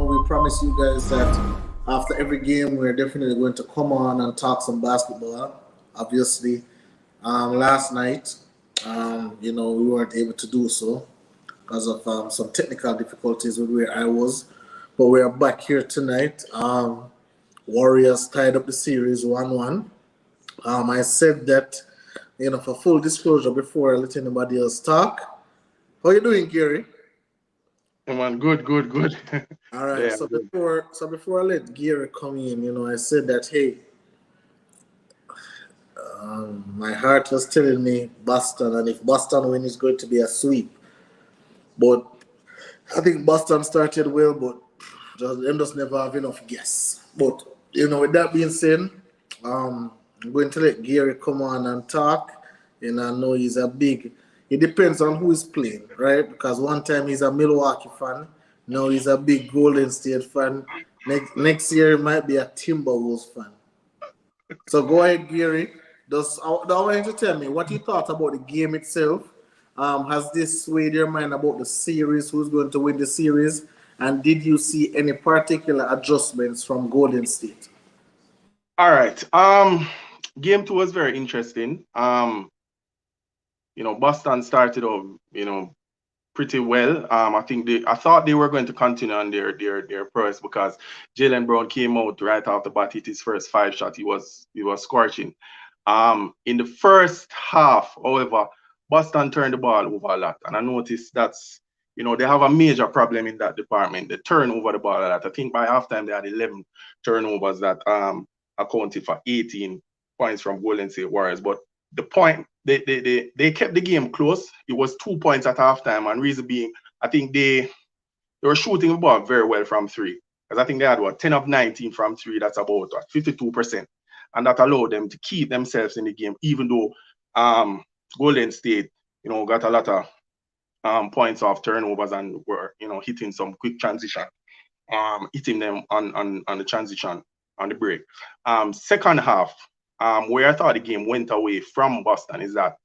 we promise you guys that after every game, we're definitely going to come on and talk some basketball. Obviously, last night, we weren't able to do so because of some technical difficulties with where I was. But we are back here tonight. Warriors tied up the series 1-1. I said that, for full disclosure, before I let anybody else talk. How you doing, Gary? Man, good. All right. Yeah, So good. before I let Gary come in, I said that, hey, my heart was telling me Boston, and if Boston win, it's going to be a sweep. But I think Boston started well, but them just never have enough guess. But with that being said, I'm going to let Gary come on and talk. And I know he's a big. It depends on who is playing, right? Because one time he's a Milwaukee fan, now he's a big Golden State fan. Next year he might be a Timberwolves fan. So go ahead, Gary. I want you to tell me what you thought about the game itself. Has this swayed your mind about the series? Who's going to win the series? And did you see any particular adjustments from Golden State? All right. Game two was very interesting. Boston started off, pretty well. I thought they were going to continue on their prowess because Jalen Brown came out right off the bat, hit his first 5 shot. He was scorching. In the first half, however, Boston turned the ball over a lot, and I noticed that's they have a major problem in that department. They turn over the ball a lot. I think by halftime they had 11 turnovers that accounted for 18 points from Golden State Warriors. But the point they kept the game close. It was 2 points at halftime, and reason being, I think they were shooting the ball very well from three. Because I think they had 10 of 19 from three. That's about 52%. And that allowed them to keep themselves in the game, even though Golden State, got a lot of points off turnovers and were, hitting some quick transition, hitting them on the transition on the break. Second half, where I thought the game went away from Boston is that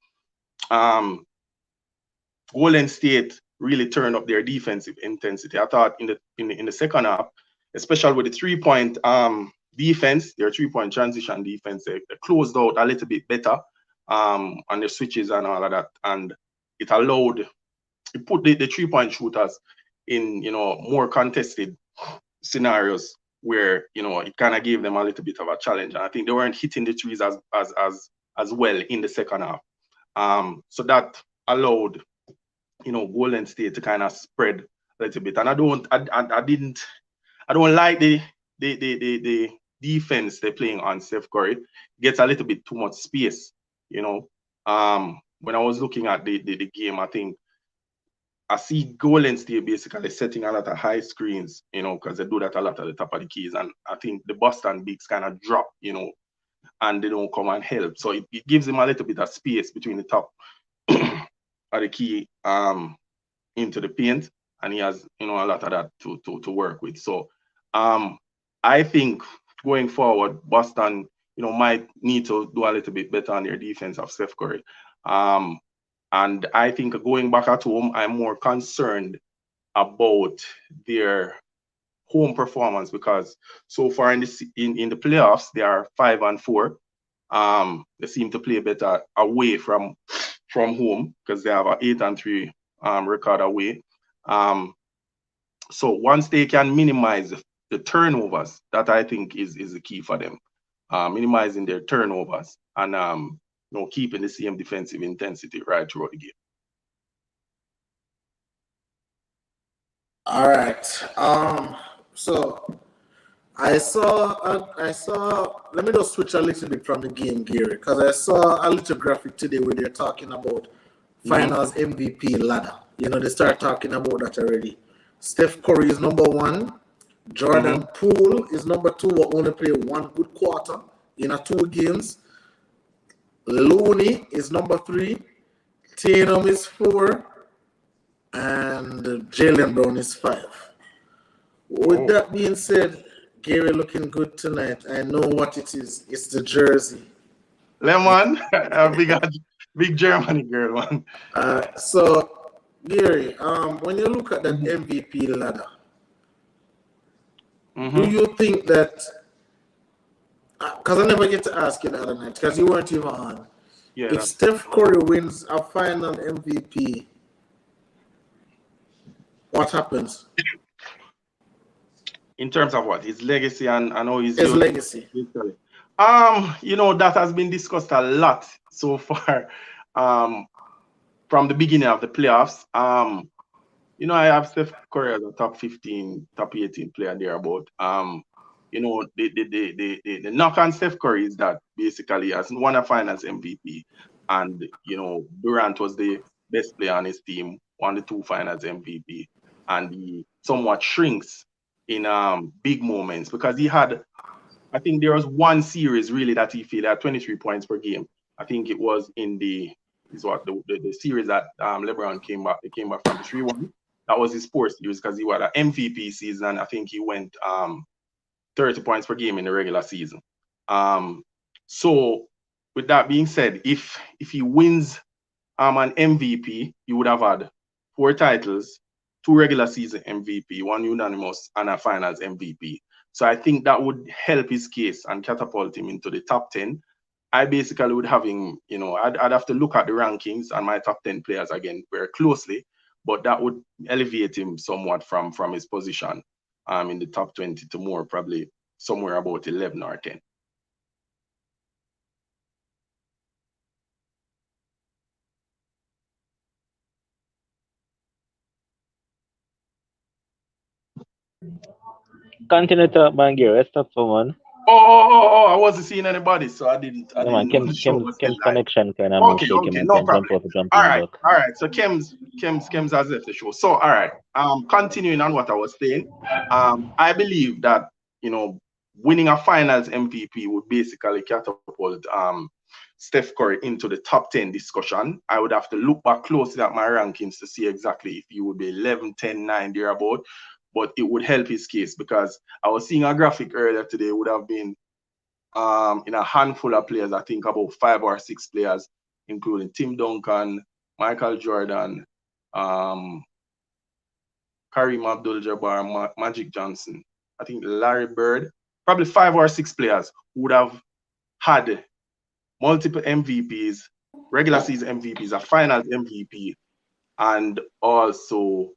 Golden State really turned up their defensive intensity. I thought in the second half, especially with the 3-point defense, their 3-point transition defense, they closed out a little bit better on the switches and all of that, and it put the 3-point shooters in more contested scenarios where it kind of gave them a little bit of a challenge, and I think they weren't hitting the threes as well in the second half. So that allowed Golden State to kind of spread a little bit, and I don't like the defense they're playing on Steph Curry. It gets a little bit too much space, when I was looking at the game, I think I see Golden State basically setting a lot of high screens, because they do that a lot at the top of the keys, and I think the Boston bigs kind of drop, and they don't come and help. So it gives them a little bit of space between the top of the key into the paint, and he has a lot of that to work with. So I think going forward, Boston might need to do a little bit better on their defense of Steph Curry. And I think going back at home, I'm more concerned about their home performance because so far in the playoffs they are 5-4. They seem to play better away from home because they have an 8-3 record away. So once they can minimize the turnovers, that I think is the key for them, minimizing their turnovers and keeping the same defensive intensity right throughout the game. All right. So I saw. Let me just switch a little bit from the game, Gary, because I saw a little graphic today where they're talking about Finals MVP ladder. They start talking about that already. Steph Curry is number 1. Jordan Poole is number 2. Will only play 1 good quarter in 2 games. Looney is number 3. Tatum is 4. And Jalen Brown is 5. With that being said, Gary looking good tonight. I know what it is. It's the jersey. Lemon, big Germany girl one. So Gary, when you look at that MVP ladder, Do you think that? Because I never get to ask you the other night because you weren't even on. Yeah, If Steph Curry wins a final MVP, what happens? in terms of what his legacy and how he's His used. legacy. That has been discussed a lot so far, from the beginning of the playoffs. I have Steph Curry as a top 15, top 18 player thereabout. The knock on Steph Curry is that basically he has won a Finals MVP, and Durant was the best player on his team, won the 2 Finals MVP, and he somewhat shrinks in big moments because he had. I think there was one series really that he had 23 points per game. I think it was in the series that LeBron came back. They came back from the 3-1. That was his fourth series because he had an MVP season. I think he went 30 points per game in the regular season. So with that being said, if he wins an MVP, he would have had 4 titles, 2 regular season MVP, 1 unanimous, and a finals MVP. So I think that would help his case and catapult him into the top 10. I basically would have him, I'd have to look at the rankings and my top 10 players again very closely, but that would elevate him somewhat from his position in the top 20 to more probably somewhere about 11 or 10. Continue to Bangir. Let's talk for one. I wasn't seeing anybody, so I didn't No man, know the show was still Kim's live. connection kind of Okay, shaky man. no Can jump problem. out, jump All in right, back. all right. So Kim's has left the show. So all right. Continuing on what I was saying, I believe that winning a Finals MVP would basically catapult Steph Curry into the top 10 discussion. I would have to look back closely at my rankings to see exactly if he would be 11, 10, 9 thereabout. But it would help his case because I was seeing a graphic earlier today. Would have been in a handful of players, I think about 5 or 6 players, including Tim Duncan, Michael Jordan, Kareem Abdul-Jabbar, Magic Johnson, I think Larry Bird, probably 5 or 6 players who would have had multiple MVPs, regular season MVPs, a finals MVP, and also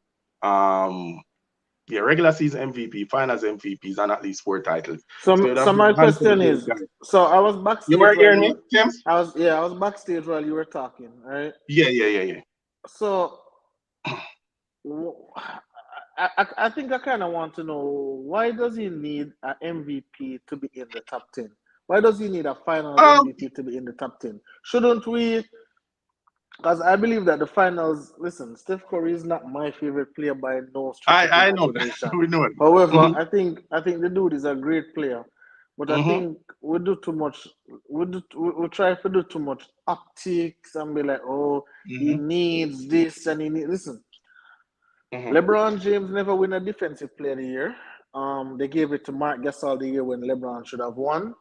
regular season MVP, finals MVPs, and at least 4 titles. So my question is, so I was backstage. You were hearing me, James? I was backstage while you were talking, right? Yeah. So I think I kind of want to know, why does he need an MVP to be in the top 10? Why does he need a finals MVP to be in the top 10? Shouldn't we? Because I believe that the finals. Listen, Steph Curry is not my favorite player by no stretch of I know that. We know it. However, I think the dude is a great player, but I think we do too much. We try to do too much optics and be like, oh, he needs this and he needs. Listen, LeBron James never win a defensive player of the year. They gave it to Mark Gasol the year when LeBron should have won,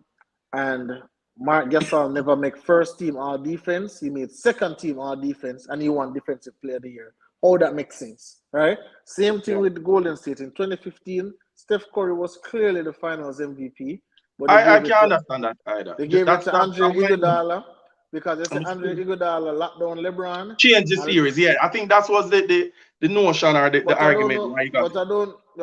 and Mark Gasol never make first team all defense. He made second team all defense, and he won defensive player of the year. How that makes sense, right? Same thing with Golden State in 2015. Steph Curry was clearly the Finals MVP, but I can't understand that either. They gave it to Andre Iguodala because they said Andre Iguodala locked down LeBron. Change the series, yeah. I think that was the notion or the argument. But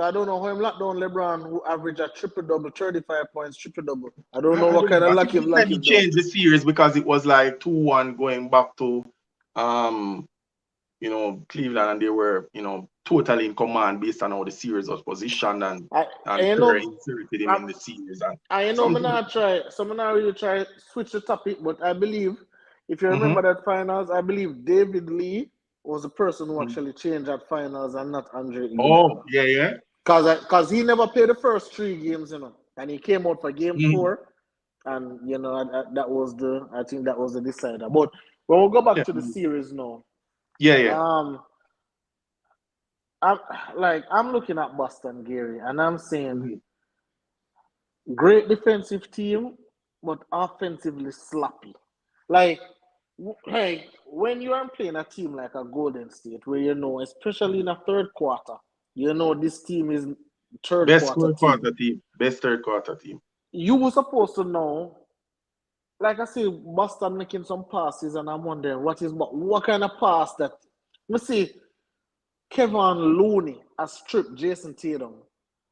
I don't know how him locked down LeBron, who averaged a triple-double, 35 points, triple-double. I don't know what kind of luck him he changed the series because it was like 2-1 going back to Cleveland, and they were, totally in command based on how the series was positioned and Curry inserted him in the series. And I'm not really try switch the topic, but I believe, if you remember that finals, I believe David Lee was the person who actually changed that finals and not Andre Iguodala. Oh, yeah. Because he never played the first 3 games, and he came out for game 4, and that was the decider. But when we go back to the series now, I'm looking at Boston, Gary, and I'm saying great defensive team, but offensively sloppy. Like, hey, when you are playing a team like a Golden State, where especially in a third quarter, this team is third Best quarter third team. quarter team. Best third quarter team. You were supposed to know, like I see Boston making some passes, and I'm wondering what kind of pass that. Let me see, Kevin Looney has stripped Jason Tatum.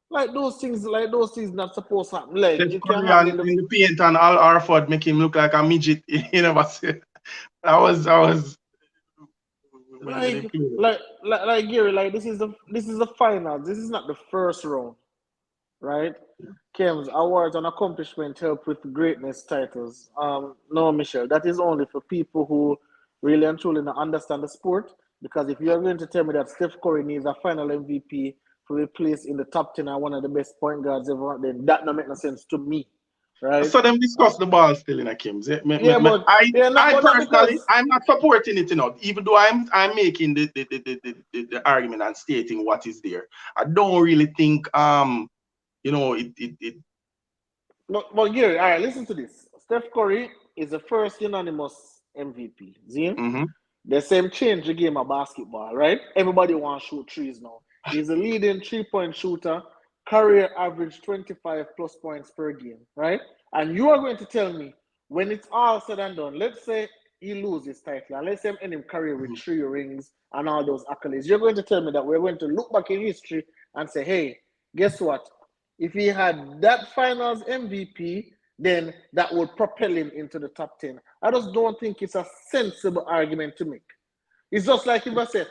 Like those things not supposed to happen. Like Steph it can Curry happen and in the in the paint and Al Arford make him look like a midget. You never see. I was when they like played. like Gary, like this is the finals. This is not the first round, right? Kems, awards and accomplishment help with greatness titles. No, Michelle, that is only for people who really and truly not understand the sport. Because if you are going to tell me that Steph Curry needs a final MVP to be placed in the top 10 and one of the best point guards ever, then that don't make no sense to me, I right? saw them discuss the ball still in a Kims. Yeah, but I but not personally, because I'm not supporting it, even though I'm making the argument and stating what is there. I don't really think it but Gary, all right, listen to this. Steph Curry is the first unanimous MVP. Zine? mm-hmm, The same change the game of basketball, right? Everybody wants to shoot threes now. He's a leading 3-point shooter, career average 25 plus points per game, right? And you are going to tell me when it's all said and done, let's say he loses title, and let's say him end his career with 3 rings and all those accolades. You're going to tell me that we're going to look back in history and say, hey, guess what? If he had that finals MVP, then that would propel him into the top 10. I just don't think it's a sensible argument to make. It's just like if I say,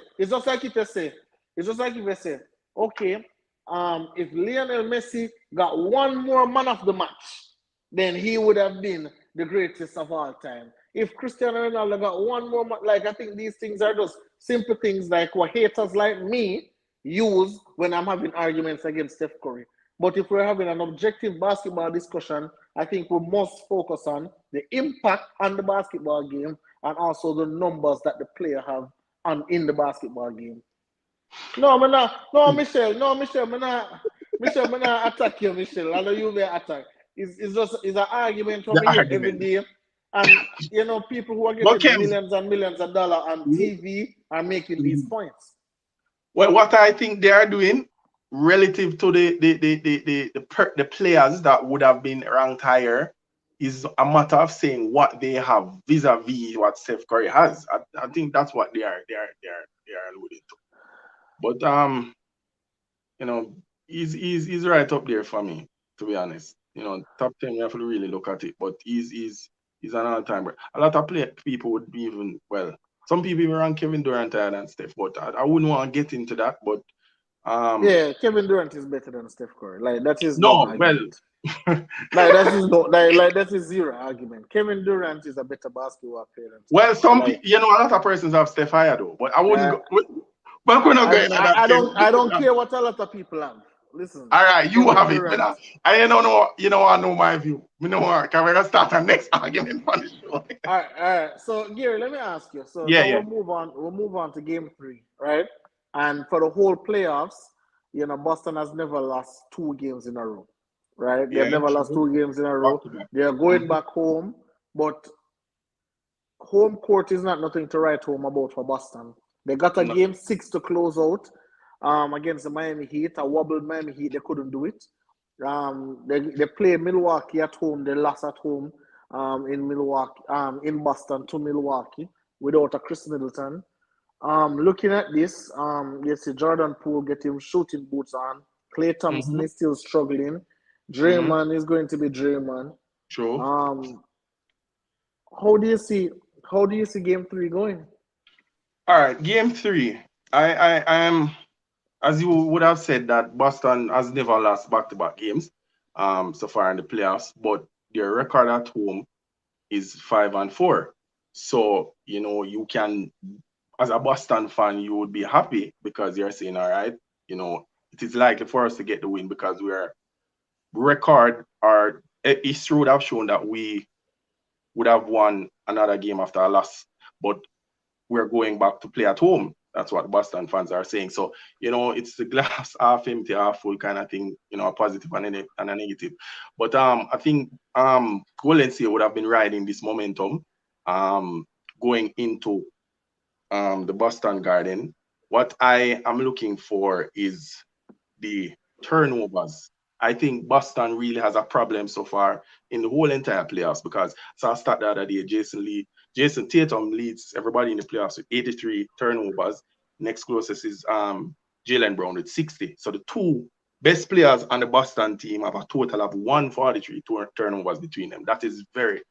okay, if Lionel Messi got one more man of the match, then he would have been the greatest of all time. If Cristiano Ronaldo got one more, like I think these things are just simple things like what haters like me use when I'm having arguments against Steph Curry. But if we're having an objective basketball discussion, I think we must focus on the impact on the basketball game and also the numbers that the player have on in the basketball game. No, man, no, Michelle, man, not attack you, Michelle. I know you may attack. It's an argument from the here every argument. day, and people who are But getting Kims, millions and millions of dollars on TV are making these points. well, what I think they are doing relative to the players that would have been ranked higher is a matter of saying what they have vis-a-vis what Steph Curry has. I think that's what they are alluding to. But he's right up there for me, to be honest. Top 10 you have to really look at it. But he's an all-time. A lot of people would be even some people even rank Kevin Durant higher than Steph, but I wouldn't want to get into that. But Yeah, Kevin Durant is better than Steph Curry. Like that is no no, well, argument. That is zero argument. Kevin Durant is a better basketball player than Steph well, Curry. some people, a lot of persons have Steph higher though, but I wouldn't Uh, go. But we're not going into that. I don't care what a lot of people have. Listen, All right, you Kevin have it. Durant. I don't know. I know my view. Me know what. Can we start our next argument on the show? All right. So Gary, let me ask you. So Yeah, now yeah, we'll move on. We'll move on to game 3, right? And for the whole playoffs, Boston has never lost 2 games in a row, right? They've yeah. never lost True. 2 games in a Back row. to back. They're going Mm-hmm. back home, but home court is not nothing to write home about for Boston. They got a No. game 6 to close out against the Miami Heat. A wobbled Miami Heat, they couldn't do it. They play Milwaukee at home. They lost at home in Milwaukee, in Boston to Milwaukee without a Chris Middleton. Looking at this, you see Jordan Poole get him shooting boots on. Klay Thompson Mm-hmm. is still struggling. Mm-hmm. Draymond is going to be Draymond. True. Um, how do you see game 3 going? All right, game 3. I am, as you would have said, that Boston has never lost back-to-back games so far in the playoffs, but their record at home is 5-4. So, you can, as a Boston fan, you would be happy because you're saying, all right, it is likely for us to get the win because we're record or history would have shown that we would have won another game after a loss, but we're going back to play at home. That's what Boston fans are saying. So, it's the glass half empty, half full kind of thing, a positive and a negative. But I think Golden State would have been riding this momentum going into the Boston Garden. What I am looking for is the turnovers. I think Boston really has a problem so far in the whole entire playoffs because so I start the other day, Jason Tatum leads everybody in the playoffs with 83 turnovers. Next closest is Jalen Brown with 60. So the two best players on the Boston team have a total of 143 turnovers between them. That is very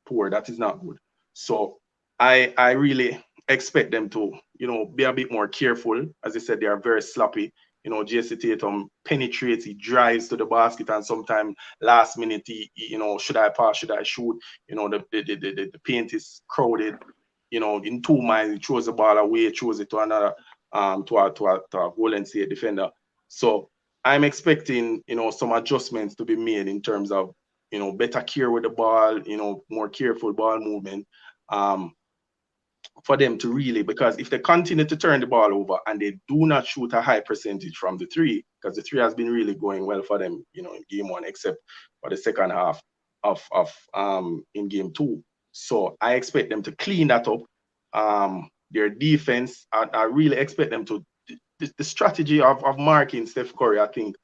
poor. That is not good. So I really expect them to, be a bit more careful. As I said, they are very sloppy. Jason Tatum penetrates, he drives to the basket, and sometimes last minute, should I pass, should I shoot? The paint is crowded. In 2 minds, he throws the ball away, throws it to another, to a Golden State defender. So I'm expecting, some adjustments to be made in terms of, better care with the ball, more careful ball movement. For them to really, because if they continue to turn the ball over and they do not shoot a high percentage from the three, because the three has been really going well for them, in game one, except for the second half of in game two. So I expect them to clean that up. Their defense, I really expect them to the strategy of marking Steph Curry. I think,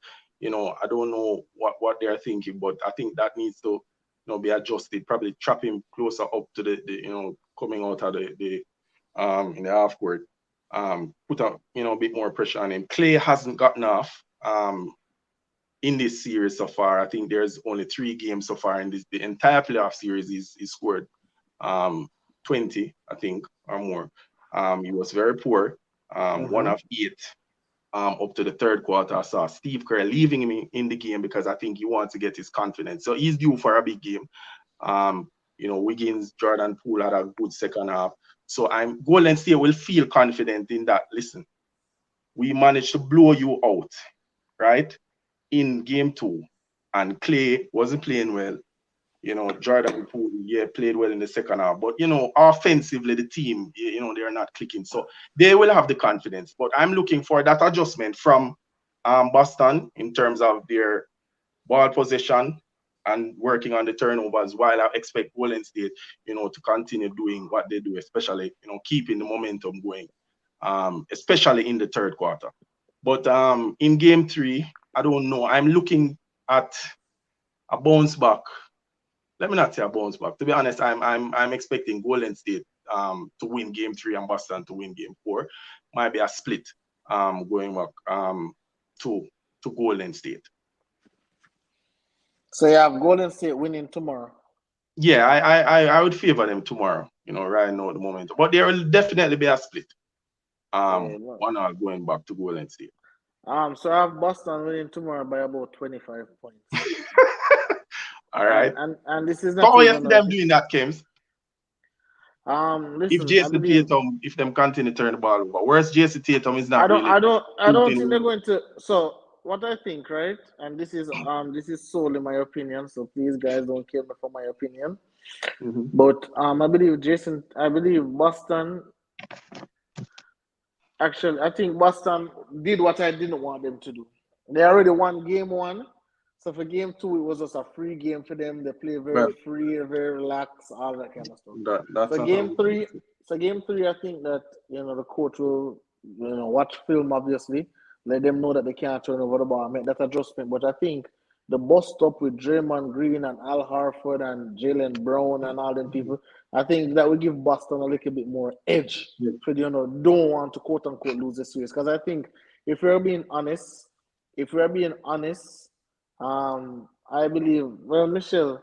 I don't know what they're thinking, but I think that needs to be adjusted. Probably trap him closer up to the coming out of the in the half court. Put a bit more pressure on him. Clay hasn't gotten off in this series so far. I think there's only 3 games so far in this. The entire playoff series is scored 20, I think, or more. He was very poor. 1 of 8 up to the third quarter. I saw Steve Curry leaving him in the game because I think he wants to get his confidence. So he's due for a big game. Wiggins, Jordan Poole had a good second half. So Golden State will feel confident in that. Listen, we managed to blow you out, right? In game 2. And Clay wasn't playing well. Jordan Poole, played well in the second half. But, offensively, the team, they're not clicking. So they will have the confidence. But I'm looking for that adjustment from Boston in terms of their ball possession and working on the turnovers, while I expect Golden State, to continue doing what they do, especially, keeping the momentum going, especially in the third quarter. But in game 3, I don't know. I'm looking at a bounce back. Let me not say a bounce back. To be honest, I'm expecting Golden State to win game 3 and Boston to win game 4. Might be a split going back to Golden State. So you have Golden State winning tomorrow. Yeah, I would favor them tomorrow, right now at the moment. But there will definitely be a split. One hour going back to Golden State. So I have Boston winning tomorrow by about 25 points. All right. And this is not. How you see them doing that, Kims? Listen, if Jason Tatum, if them continue to turn the ball over, whereas Jason Tatum is not. I don't think they're going to. So what I think, right? And this is solely my opinion. So please, guys, don't kill me for my opinion. Mm-hmm. But I believe Boston. Actually, I think Boston did what I didn't want them to do. They already won game 1. So for game 2, it was just a free game for them. They play very free, very relaxed, all that kind of stuff. So game 3, I think that the coach will watch film, obviously, let them know that they can't turn over the ball, make that adjustment. But I think the bust up with Draymond Green and Al Horford and Jalen Brown and all them people, I think that will give Boston a little bit more edge. So don't want to quote unquote lose the series. Because I think if we're being honest, I believe, Michelle,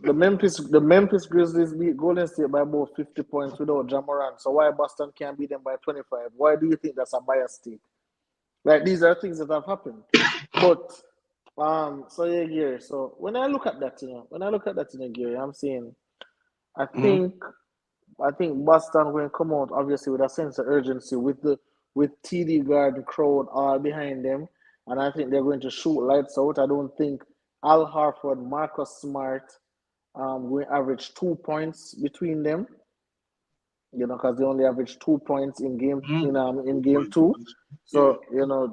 the Memphis Grizzlies beat Golden State by about 50 points without Ja Morant. So why Boston can't beat them by 25? Why do you think that's a biased take? Like, these are things that have happened. But so yeah, Gary. So when I look at that, Gary, I'm saying I think Boston will come out obviously with a sense of urgency with TD Garden crowd all behind them. And I think they're going to shoot lights out. I don't think Al Horford, Marcus Smart will average 2 points between them. Because they only average 2 points in game in game 2. So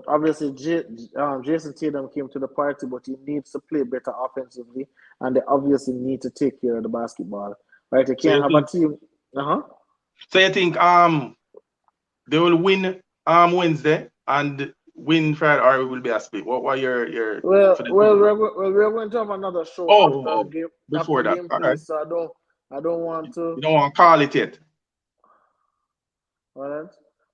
obviously Jason Tatum came to the party, but he needs to play better offensively, and they obviously need to take care of the basketball. Right? They can't have a team. So you think they will win Wednesday, and win Friday or it will be a split? What your Well, for the well, we're going to have another show oh, before after that. game All three, right. so I don't want You to. don't want to call it yet. All right.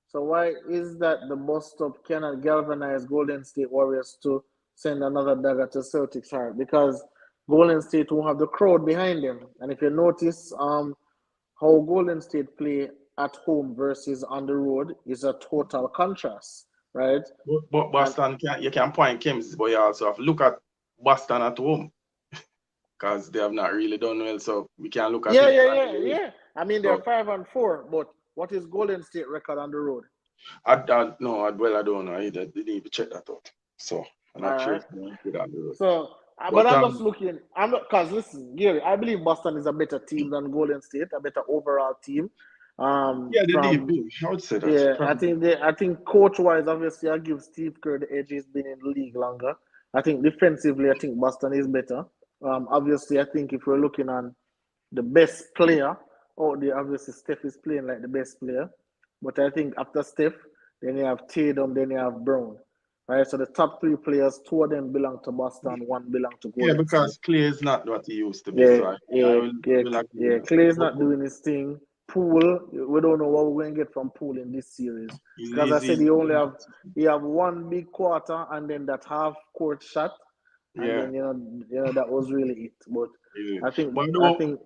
So why is that the bus stop cannot galvanize Golden State Warriors to send another dagger to Celtics heart? Because Golden State won't have the crowd behind them, and if you notice, how Golden State play at home versus on the road is a total contrast, right? But And Boston you can point Kings, but you also have to look at Boston at home because they have not really done well. So we can look at yeah, it. yeah, yeah, yeah. I mean, they're So 5-4, but what is Golden State record on the road? no, I don't know either. They need to check that out. So I'm All not sure right. if they're good on the road. So, but But I'm just looking. I'm not because listen, Gary. I believe Boston is a better team than Golden State, a better overall team. yeah, they did. From I would say that. Yeah, Probably. I think coach wise, obviously, I give Steve Kerr the edge. He's been in the league longer. I think defensively, I think Boston is better. Obviously, I think if we're looking on the best player out there, obviously Steph is playing like the best player. But I think after Steph, then you have Tatum, then you have Brown. Right, so the top three players, two of them belong to Boston, one belong to Yeah, Golden State. because Clay is not what he used to be. Yeah, So I yeah, yeah, will agree with yeah. that. Clay's not But doing his thing. Poole, we don't know what we're going to get from Poole in this series. Because I said he's he have one big quarter and then that half court shot, and yeah. then that was really it. But I think But I no, think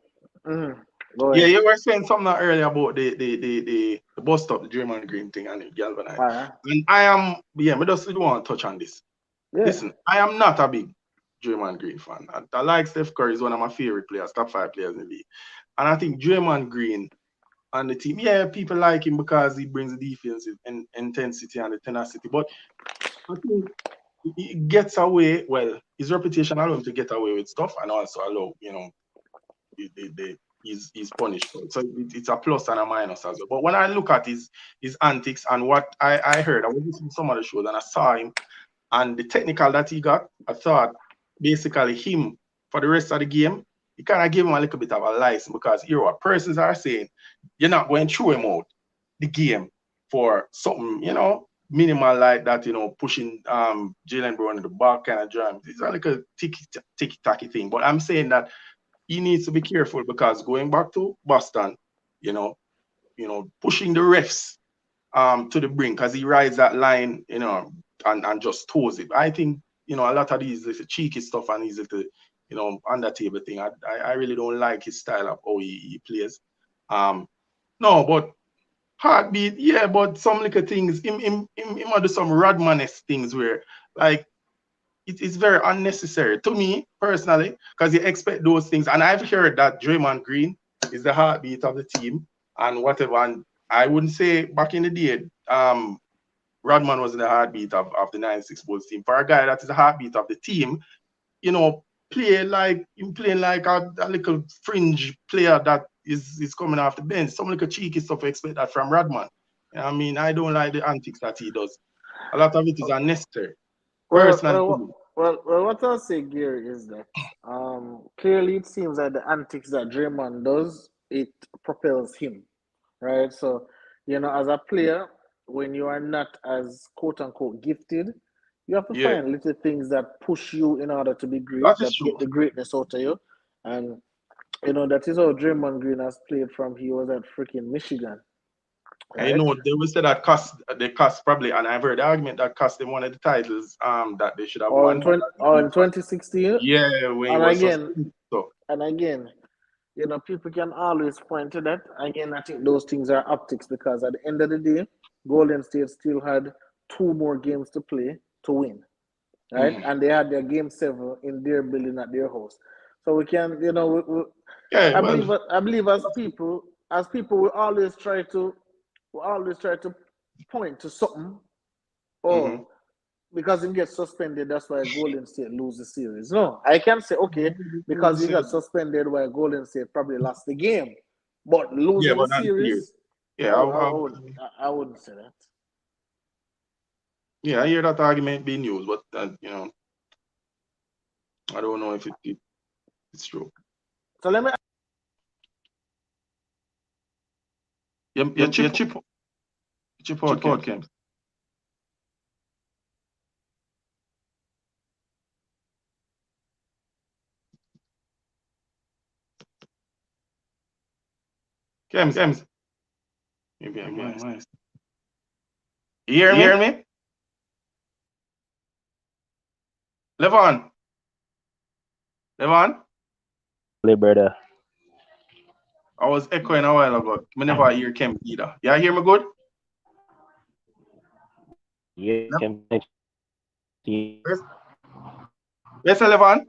go yeah, ahead. you were saying something earlier about the bus stop, the Draymond Green thing, and the galvanized. All right. And I am, yeah, I just don't want to touch on this. Yeah. Listen, I am not a big Draymond Green fan. I like Steph Curry, is one of my favorite players, top 5 players in the league. And I think Draymond Green and the team, yeah, people like him because he brings the defensive and intensity and the tenacity. But I think he gets away, well, his reputation allows him to get away with stuff and also allow, he's punished for it. So it's a plus and a minus as well. But when I look at his antics and what I heard, I was listening to some of the shows and I saw him and the technical that he got, I thought basically him for the rest of the game, he kind of gave him a little bit of a license because here what persons are saying, you're not going through him out the game for something, minimal like that, pushing Jalen Brown in the back kind of jam. It's like a ticky-tacky thing. But I'm saying that he needs to be careful because going back to Boston, you know, pushing the refs to the brink because he rides that line, and just toes it. I think, a lot of these little cheeky stuff and these little, under table thing. I really don't like his style of how he plays. No, but heartbeat, yeah, but some little things, him do some Rodman-esque things where like it's very unnecessary to me personally, because you expect those things. And I've heard that Draymond Green is the heartbeat of the team and whatever. And I wouldn't say back in the day, Rodman was in the heartbeat of the 96 Bulls team. For a guy that is the heartbeat of the team, playing like a little fringe player that is coming off the bench. Some little cheeky stuff I expect that from Rodman. I mean, I don't like the antics that he does. A lot of it is unnecessary. Well, Personally, what I'll say, Gary, is that clearly it seems that the antics that Draymond does, it propels him, right? So, as a player, when you are not as quote unquote gifted, you have to yeah, find little things that push you in order to be great, that is that true. get the greatness out of you. And, that is how Draymond Green has played from he was at freaking Michigan, I right? know they will say that they cost probably, and I've heard the argument that cost them one of the titles that they should have Or won. in 2016. Yeah, when he And was again, suspended. So and again, people can always point to that. Again, I think those things are optics because at the end of the day, Golden State still had two more games to play to win, right? And they had their game 7 in their building at their house. So we can, yeah, well, I believe as people, we always try to point to something. mm-hmm. Oh, because he gets suspended, that's why Golden State lose the series. No, I can say okay because he got suspended, why Golden State probably lost the game, but Yeah, losing the but not clear. series, Yeah, I wouldn't say that. yeah, I hear that argument being used, but I don't know if it's true. So let me. Your chip out, Kim. Kems. Maybe I'm nice. You hear me? Levon? brother. I was echoing a while ago. I never hear Kems either. Yeah, hear me good? Yeah, No? can Yes, Levon?